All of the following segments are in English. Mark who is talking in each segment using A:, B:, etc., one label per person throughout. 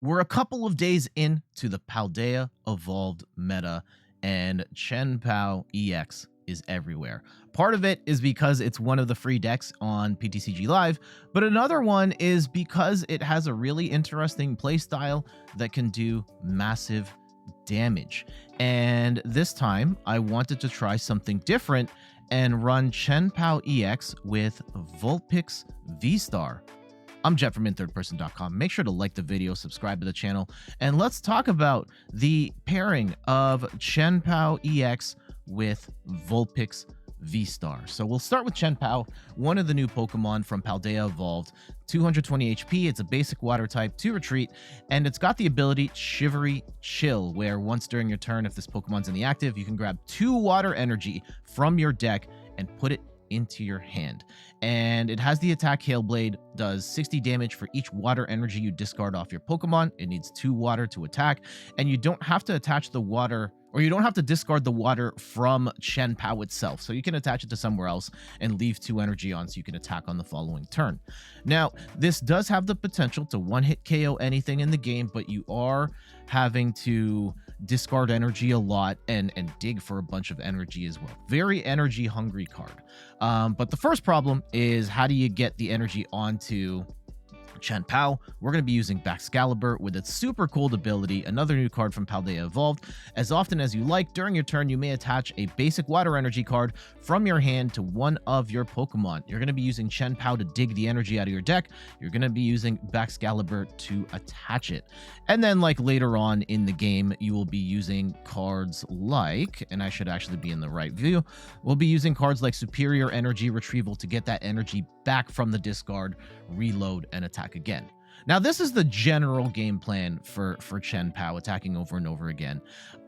A: We're a couple of days into the Paldea Evolved meta, and Chien-Pao EX is everywhere. Part of it is because it's one of the free decks on PTCG Live, but another one is because it has a really interesting playstyle that can do massive damage. And this time, I wanted to try something different and run Chien-Pao EX with Vulpix V-STAR. I'm Jet from inthirdperson.com. Make sure to like the video, subscribe to the channel, and let's talk about the pairing of Chien-Pao EX with Vulpix V-STAR. So we'll start with Chien-Pao, one of the new Pokemon from Paldea Evolved. 220 HP, it's a basic water type, 2 retreat, and it's got the ability Shivery Chill, where once during your turn, if this Pokemon's in the active, you can grab 2 water energy from your deck and put it into your hand. And it has the attack Hail Blade, does 60 damage for each water energy you discard off your Pokemon. It needs 2 water to attack, and you don't have to attach the water, or you don't have to discard the water from Chien-Pao itself. So you can attach it to somewhere else and leave 2 energy on so you can attack on the following turn. Now, this does have the potential to one-hit KO anything in the game, but you are having to discard energy a lot and dig for a bunch of energy as well. Very energy hungry card. But the first problem is, how do you get the energy onto Chien-Pao? We're going to be using Baxcalibur with its super cold ability, another new card from Paldea Evolved. As often as you like, during your turn, you may attach a basic water energy card from your hand to one of your Pokemon. You're going to be using Chien-Pao to dig the energy out of your deck. You're going to be using Baxcalibur to attach it. And then, like, later on in the game, you will be using cards like, and I should actually be in the right view, we'll be using cards like Superior Energy Retrieval to get that energy back from the discard, reload, and attack again. Now, this is the general game plan for Chien-Pao, attacking over and over again.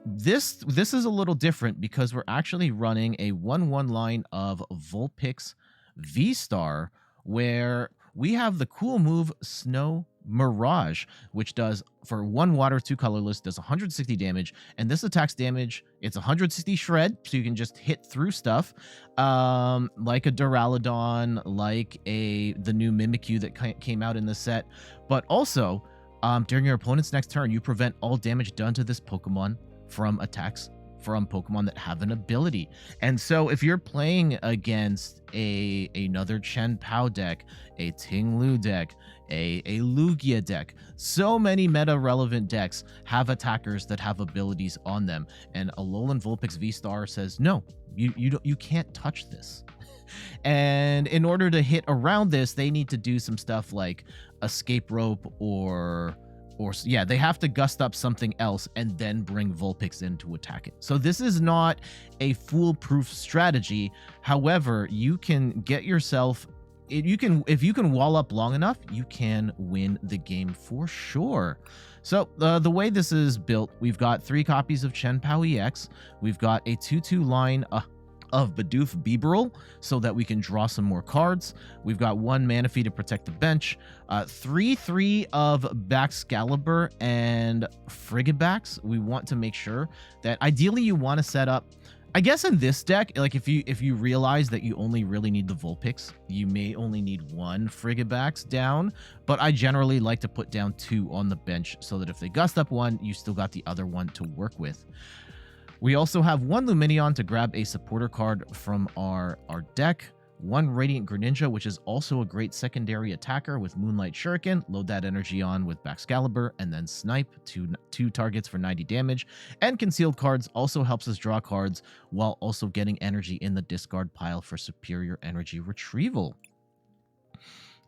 A: This is a little different because we're actually running a 1/1 line of Vulpix V-STAR, where we have the cool move Snow Mirage, which does, for 1 water, 2 colorless, does 160 damage, and this attacks damage. It's 160 shred, so you can just hit through stuff, like a Duraludon, like the new Mimikyu that came out in the set. But also, during your opponent's next turn, you prevent all damage done to this Pokemon from attacks from Pokemon that have an ability. And so if you're playing against another Chien-Pao deck, a Ting-Lu deck, a Lugia deck, so many meta relevant decks have attackers that have abilities on them, and Alolan Vulpix V-STAR says no, you can't touch this. And in order to hit around this, they need to do some stuff like Escape Rope, or yeah, they have to gust up something else and then bring Vulpix in to attack it. So this is not a foolproof strategy. However, you can get yourself, if you can wall up long enough, you can win the game for sure. So the way this is built, we've got 3 copies of Chien-Pao EX. We've got a 2/2 line of Bidoof Bibarel, so that we can draw some more cards. We've got 1 Manaphy to protect the bench, 3/3 of Baxcalibur and Frigibax. We want to make sure that ideally you want to set up, I guess in this deck, like if you realize that you only really need the Vulpix, you may only need 1 Frigibax down, but I generally like to put down 2 on the bench so that if they gust up 1, you still got the other one to work with. We also have 1 Lumineon to grab a supporter card from our deck, 1 Radiant Greninja, which is also a great secondary attacker with Moonlight Shuriken. Load that energy on with Baxcalibur, and then snipe 2 targets for 90 damage. And Concealed Cards also helps us draw cards while also getting energy in the discard pile for Superior Energy Retrieval.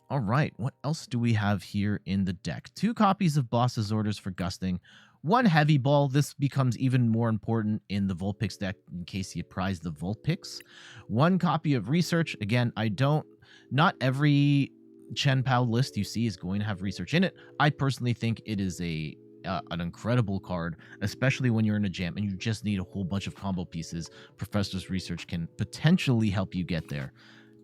A: All right, what else do we have here in the deck? 2 copies of Boss's Orders for gusting, 1 Heavy Ball. This becomes even more important in the Vulpix deck in case you prize the Vulpix. 1 copy of Research. Again, not every Chien-Pao list you see is going to have Research in it. I personally think it is an incredible card, especially when you're in a jam and you just need a whole bunch of combo pieces. Professor's Research can potentially help you get there.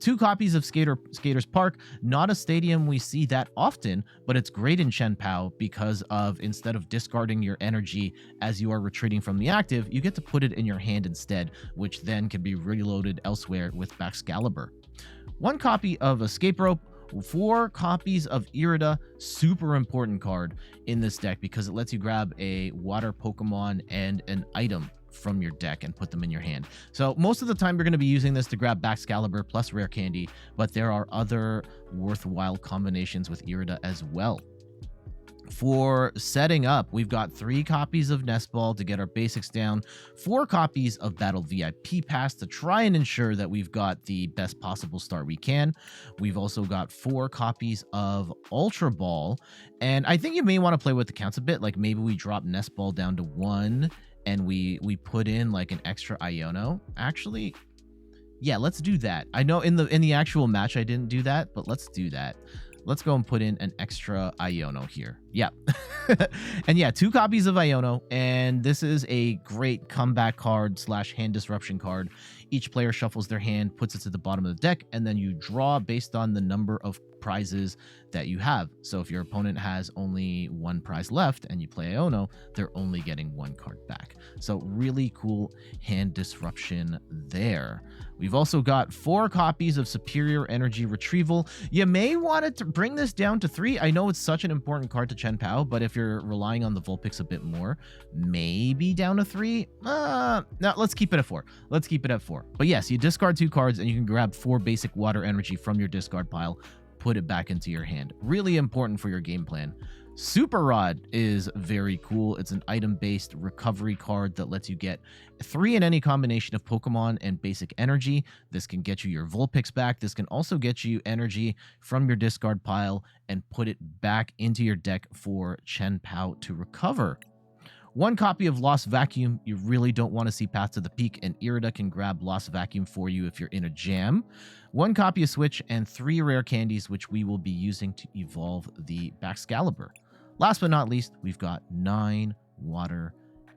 A: 2 copies of Skaters Park, not a stadium we see that often, but it's great in Chien-Pao because of, instead of discarding your energy as you are retreating from the active, you get to put it in your hand instead, which then can be reloaded elsewhere with Baxcalibur. 1 copy of Escape Rope, 4 copies of Irida, super important card in this deck because it lets you grab a water Pokemon and an item from your deck and put them in your hand. So most of the time you're going to be using this to grab Baxcalibur plus Rare Candy, but there are other worthwhile combinations with Irida as well. For setting up, we've got 3 copies of Nest Ball to get our basics down, 4 copies of Battle VIP Pass to try and ensure that we've got the best possible start we can. We've also got 4 copies of Ultra Ball, and I think you may want to play with the counts a bit, like maybe we drop Nest Ball down to 1 and we put in like an extra Iono. Actually, yeah, let's do that. I know in the actual match I didn't do that, but let's do that. Let's go and put in an extra Iono here. Yeah. And yeah, 2 copies of Iono. And this is a great comeback card / hand disruption card. Each player shuffles their hand, puts it to the bottom of the deck, and then you draw based on the number of prizes that you have. So if your opponent has only 1 prize left and you play Iono, they're only getting 1 card back. So really cool hand disruption there. We've also got 4 copies of Superior Energy Retrieval. You may want to bring this down to 3. I know it's such an important card to Chien-Pao, but if you're relying on the Vulpix a bit more, maybe down to 3. No, let's keep it at 4. Let's keep it at 4. But yes, you discard 2 cards and you can grab 4 basic water energy from your discard pile, put it back into your hand. Really important for your game plan. Super Rod is very cool. It's an item-based recovery card that lets you get 3 in any combination of Pokemon and basic energy. This can get you your Vulpix back. This can also get you energy from your discard pile and put it back into your deck for Chien-Pao to recover. 1 copy of Lost Vacuum. You really don't want to see Path to the Peak, and Irida can grab Lost Vacuum for you if you're in a jam. 1 copy of Switch and 3 rare candies, which we will be using to evolve the Baxcalibur. Last but not least, we've got 9 water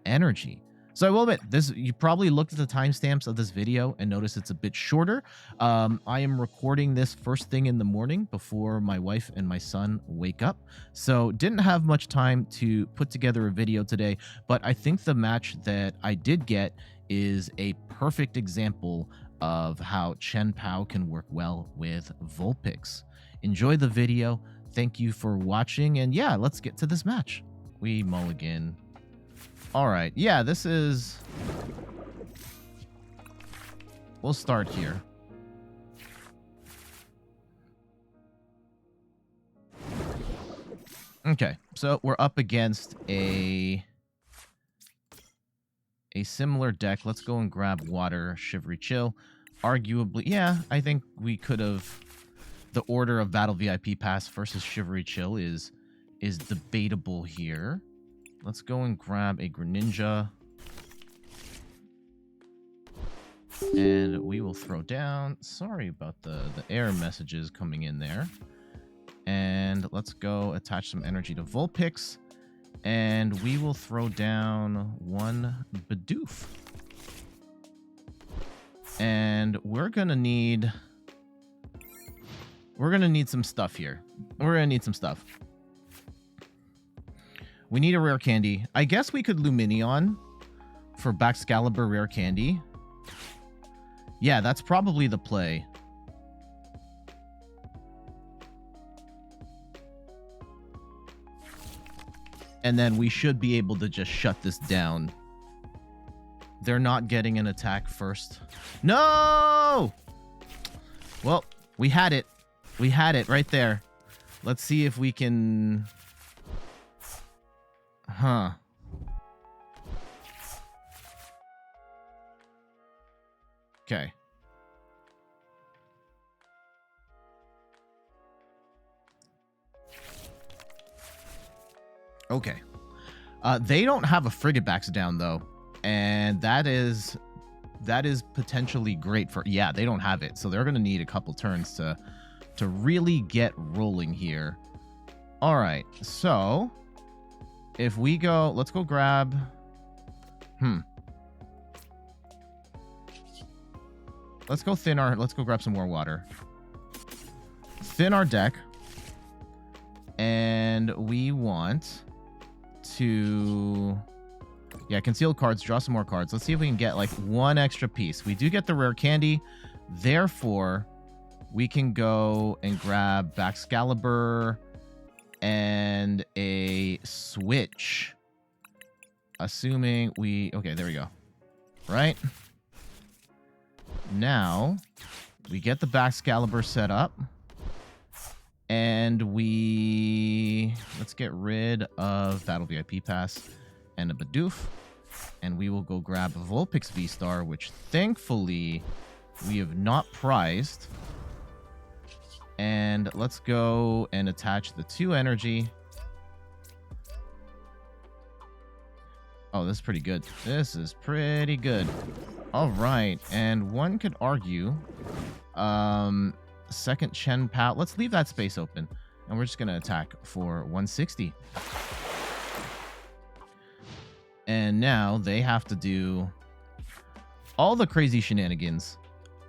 A: energy. So I will admit, you probably looked at the timestamps of this video and noticed it's a bit shorter. I am recording this first thing in the morning before my wife and my son wake up. So didn't have much time to put together a video today, but I think the match that I did get is a perfect example of how Chien-Pao can work well with Vulpix. Enjoy the video. Thank you for watching, and yeah, let's get to this match. We mulligan. All right, yeah, this is... We'll start here. Okay, so we're up against a similar deck. Let's go and grab water, Shivery Chill. Arguably, yeah, I think we could have... The order of Battle VIP Pass versus Shivery Chill is debatable here. Let's go and grab a Greninja. And we will throw down... Sorry about the error messages coming in there. And let's go attach some energy to Vulpix. And we will throw down 1 Bidoof. And we're going to need some stuff here. We're going to need some stuff. We need a rare candy. I guess we could Lumineon for Baxcalibur rare candy. Yeah, that's probably the play. And then we should be able to just shut this down. They're not getting an attack first. No! Well, we had it. We had it right there. Let's see if we can... Huh. Okay. Okay. They don't have a Frigibax down, though. And that is potentially great for... Yeah, they don't have it. So they're going to need a couple turns to really get rolling here. All right. So... If we go, let's go grab, let's go grab some more water. Thin our deck. And we want to, yeah, conceal cards, draw some more cards. Let's see if we can get like 1 extra piece. We do get the rare candy. Therefore, we can go and grab Baxcalibur and a Switch. Assuming we... Okay, there we go. Right? Now, we get the Baxcalibur set up. And we... Let's get rid of Battle VIP Pass and a Bidoof. And we will go grab a Vulpix V-Star, which thankfully we have not prized. And let's go and attach the 2 energy. Oh, this is pretty good. This is pretty good. All right. And one could argue, second Chien-Pao. Let's leave that space open. And we're just going to attack for 160. And now they have to do all the crazy shenanigans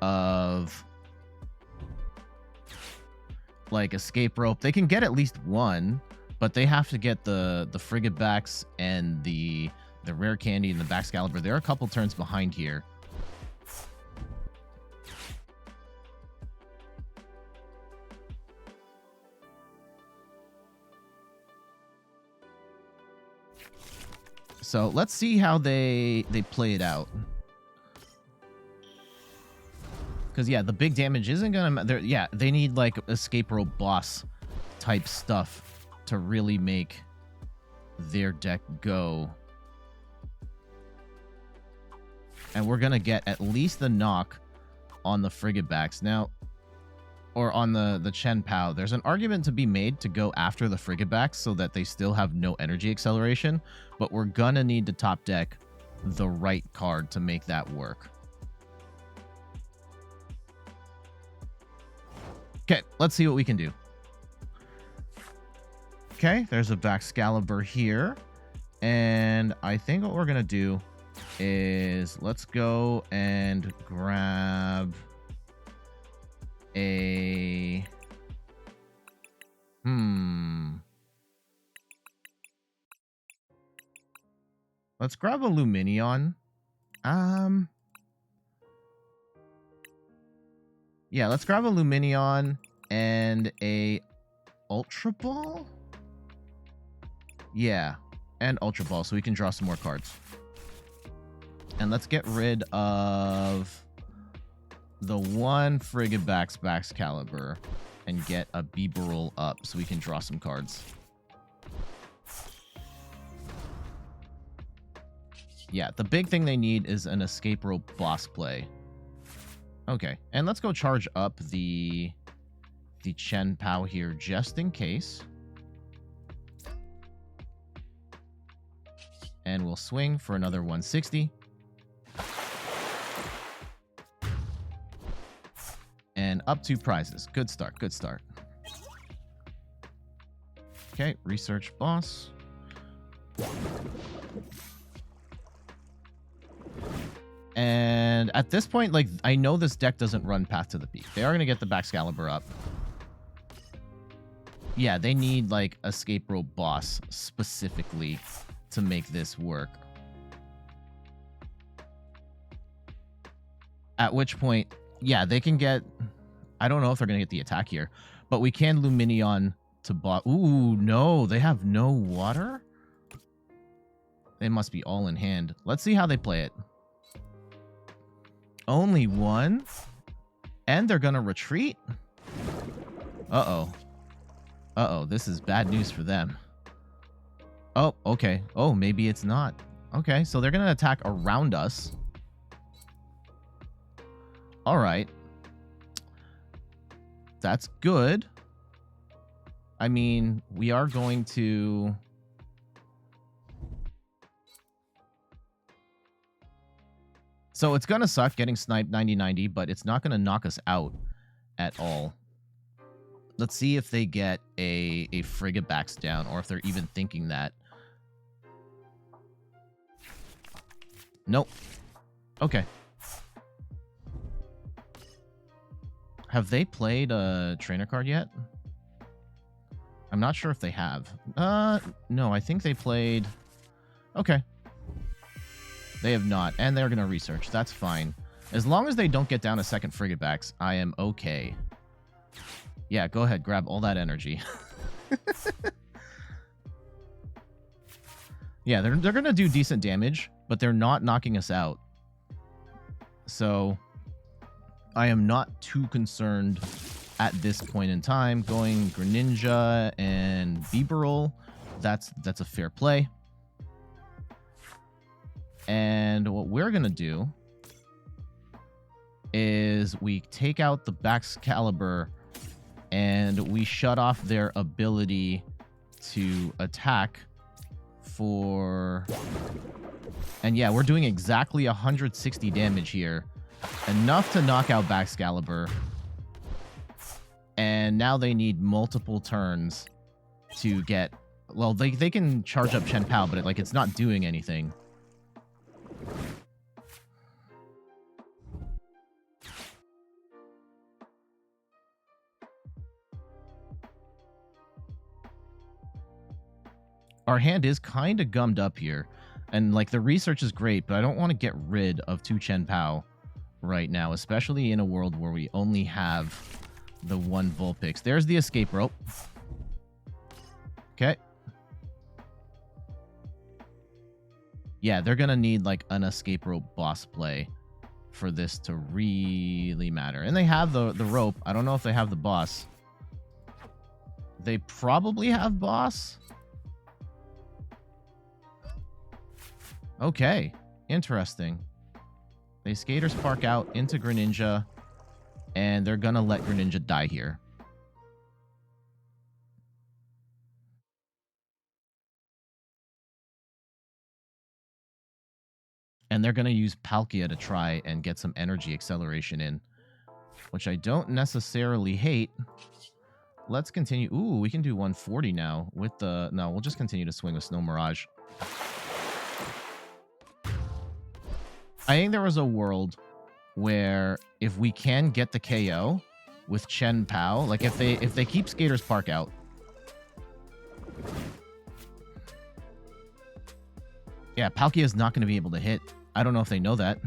A: of like Escape Rope. They can get at least one, but they have to get the Frigibax and the Rare Candy and the Baxcalibur. They're a couple turns behind here. So let's see how they play it out. Because, yeah, the big damage isn't going to... Yeah, they need, like, Escape Rope boss type stuff to really make their deck go. And we're going to get at least the knock on the Frigibax. Now, or on the Chien-Pao. There's an argument to be made to go after the Frigibax so that they still have no energy acceleration. But we're going to need to top deck the right card to make that work. Okay, let's see what we can do. Okay, there's a Baxcalibur here. And I think what we're going to do is let's go and grab a... Let's grab a Lumineon. Yeah, let's grab a Lumineon and a Ultra Ball? Yeah, and Ultra Ball, so we can draw some more cards. And let's get rid of the one Frigibax Baxcalibur and get a Bibarel up so we can draw some cards. Yeah, the big thing they need is an Escape Rope boss play. Okay, and let's go charge up the Chien-Pao here just in case. And we'll swing for another 160. And up 2 prizes. Good start, good start. Okay, research boss. And at this point, like, I know this deck doesn't run Path to the Peak. They are going to get the Baxcalibur up. Yeah, they need, like, Escape Rope boss specifically to make this work. At which point, yeah, they can get... I don't know if they're going to get the attack here, but we can Lumineon to bot... Ooh, no, they have no water? They must be all in hand. Let's see how they play it. Only one? And they're gonna retreat? Uh-oh. Uh-oh, this is bad news for them. Oh, okay. Oh, maybe it's not. Okay, so they're gonna attack around us. Alright. That's good. I mean, we are going to... So it's going to suck getting sniped 90-90, but it's not going to knock us out at all. Let's see if they get a Frigibax down, or if they're even thinking that. Nope. Okay. Have they played a trainer card yet? I'm not sure if they have. No, I think they played... Okay. They have not, and they're going to research. That's fine. As long as they don't get down a second Frigibax, I am okay. Yeah, go ahead. Grab all that energy. Yeah, they're going to do decent damage, but they're not knocking us out. So I am not too concerned at this point in time. Going Greninja and Bibarel, that's a fair play. And what we're going to do is we take out the Baxcalibur and we shut off their ability to attack for... And yeah, we're doing exactly 160 damage here. Enough to knock out Baxcalibur. And now they need multiple turns to get... Well, they can charge up Chien-Pao, but it's not doing anything. Our hand is kind of gummed up here. And, the research is great, but I don't want to get rid of 2 Chien-Pao right now, especially in a world where we only have the 1 Vulpix. There's the Escape Rope. Okay. Yeah, they're going to need, an Escape Rope boss play for this to really matter. And they have the rope. I don't know if they have the boss. They probably have boss. Okay, interesting. They Skaters Park out into Greninja, and they're gonna let Greninja die here. And they're gonna use Palkia to try and get some energy acceleration in, which I don't necessarily hate. Let's continue. Ooh, we can do 140 now with the... No, we'll just continue to swing with Snow Mirage. I think there was a world where if we can get the KO with Chien-Pao, if they keep Skaters Park out. Yeah, Palkia is not going to be able to hit. I don't know if they know that.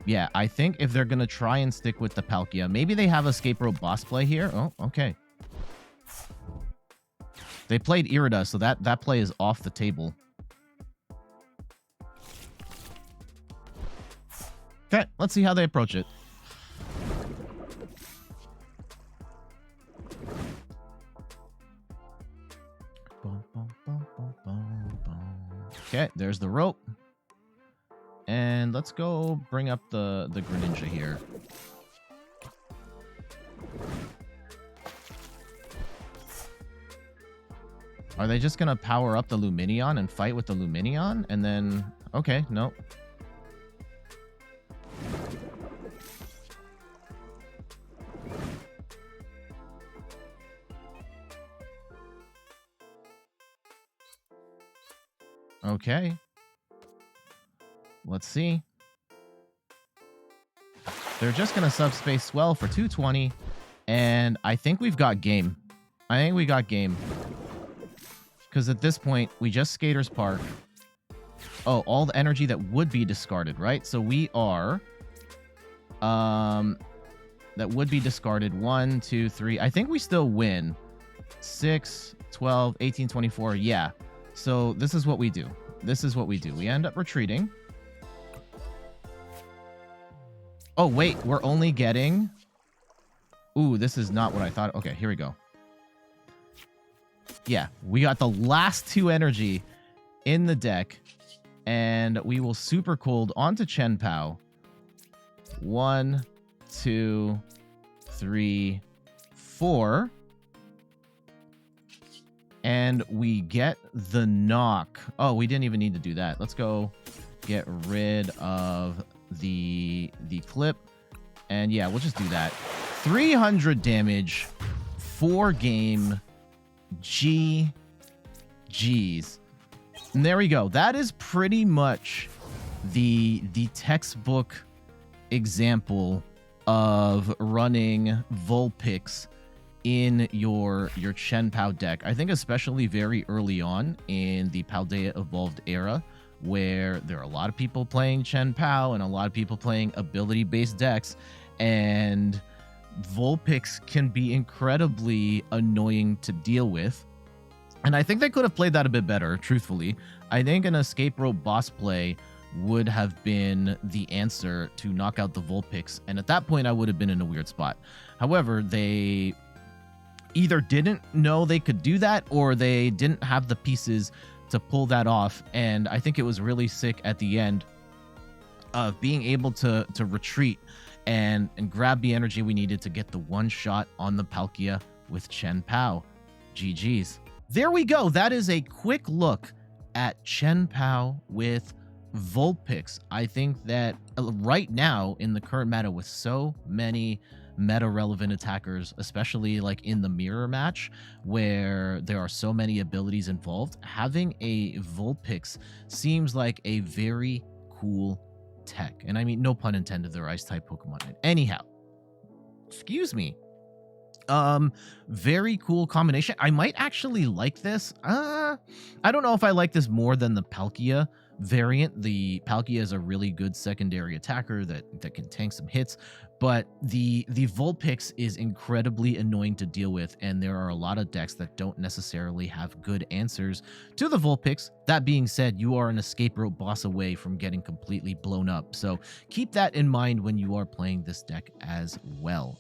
A: Yeah, I think if they're going to try and stick with the Palkia, maybe they have Escape Rope boss play here. Oh, okay. They played Irida, so that play is off the table. Okay, let's see how they approach it. Okay, there's the rope. And let's go bring up the Greninja here. Are they just going to power up the Lumineon and fight with the Lumineon? And then... Okay, no. Okay. Let's see. They're just going to subspace Swell for 220. And I think we've got game. I think we got game. Because at this point, we just Skaters Park. Oh, all the energy that would be discarded, right? So we are... that would be discarded. 1, 2, 3. I think we still win. 6, 12, 18, 24. Yeah. So this is what we do. This is what we do. We end up retreating. Oh, wait. We're only getting... Ooh, this is not what I thought. Okay, here we go. Yeah, we got the last 2 energy in the deck, and we will Super Cold onto Chien-Pao. 1, 2, 3, 4. And we get the knock. Oh, we didn't even need to do that. Let's go get rid of the clip. And yeah, we'll just do that. 300 damage, 4 game... GG's. And there we go. That is pretty much the textbook example of running Vulpix in your Chien-Pao deck. I think especially very early on in the Paldea Evolved era, where there are a lot of people playing Chien-Pao and a lot of people playing ability-based decks, and Vulpix can be incredibly annoying to deal with. And I think they could have played that a bit better, truthfully. I think an Escape Rope boss play would have been the answer to knock out the Vulpix, and at that point I would have been in a weird spot. However, they either didn't know they could do that, or they didn't have the pieces to pull that off, and I think it was really sick at the end of being able to retreat and grab the energy we needed to get the one shot on the Palkia with Chien-Pao. GG's. There we go. That is a quick look at Chien-Pao with Vulpix. I think that right now in the current meta, with so many meta relevant attackers, especially like in the mirror match where there are so many abilities involved, having a Vulpix seems like a very cool tech. And I mean, no pun intended, they're ice type Pokemon. Anyhow, excuse me. Very cool combination. I might actually like this. I don't know if I like this more than the Palkia variant. The Palkia is a really good secondary attacker that can tank some hits, but the Vulpix is incredibly annoying to deal with, and there are a lot of decks that don't necessarily have good answers to the Vulpix. That being said, you are an Escape Rope boss away from getting completely blown up, so keep that in mind when you are playing this deck as well.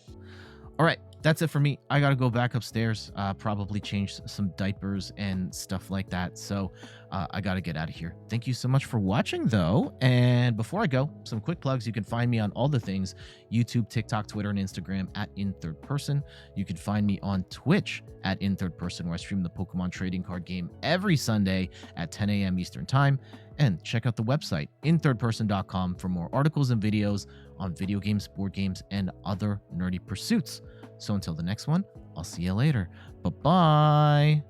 A: All right, that's it for me. I gotta go back upstairs, probably change some diapers and stuff like that. So I gotta get out of here. Thank you so much for watching, though. And before I go, some quick plugs. You can find me on all the things: YouTube, TikTok, Twitter, and Instagram at InThirdPerson. You can find me on Twitch at InThirdPerson, where I stream the Pokemon trading card game every Sunday at 10 a.m. Eastern Time. And check out the website, inthirdperson.com, for more articles and videos on video games, board games, and other nerdy pursuits. So until the next one, I'll see you later. Bye-bye.